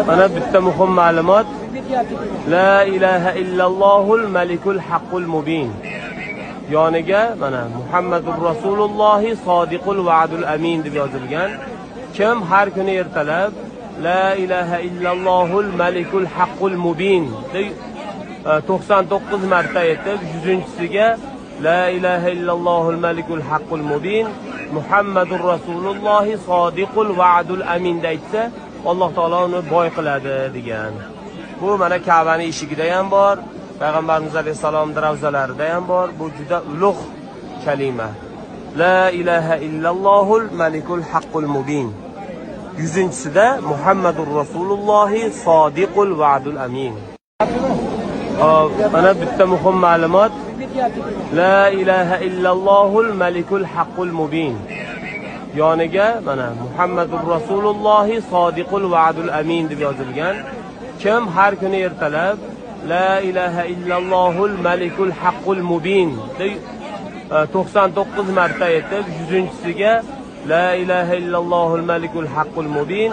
Mana bitta muhim ma'lumot. La ilaha illallohul malikul haqqul mubin. Yoniga mana Muhammadur Rasululloh sodiqul va'dul amin deb yozilgan. Kim har kuni ertalab La ilaha illallohul malikul haqqul mubin 99 marta aytib, 100-siga La ilaha illallohul malikul haqqul mubin Muhammadur Rasululloh sodiqul va'dul amin aytsa, Alloh taolo uni boy qiladi degan. Bu mana Ka'baning eshigida ham bor, Payg'ambarimiz alayhisalom ravzalarida ham bor. Bu juda ulug' kalima. La ilaha illallohul malikul haqqul mubin. 100-sida Muhammadur Rasululloh sodiqul va'dul amin. Mana bitta muhim ma'lumot. La ilaha illallohul malikul haqqul mubin. Yoniga mana Muhammadur Rasululloh sodiqul va'dul amin deb yozilgan. Kim har kuni ertalab La ilaha illallohul malikul haqqul mubin 99 marta aytib, 100-siga La ilaha illallohul malikul haqqul mubin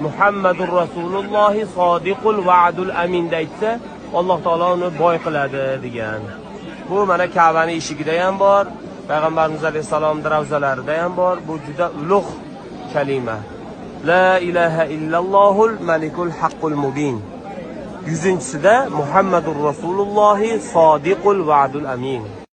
Muhammadur Rasululloh sodiqul va'dul amin aytsa, Alloh taolo uni boy qiladi degan. Bu mana Ka'baning eshigida ham bor, Payg'ambarimiz alayhisalom ravzalarida ham bor. Bu juda ulug' kalima. La ilaha illallohul malikul haqqul mubin. 100-sida Muhammadur Rasululloh sodiqul va'dul amin.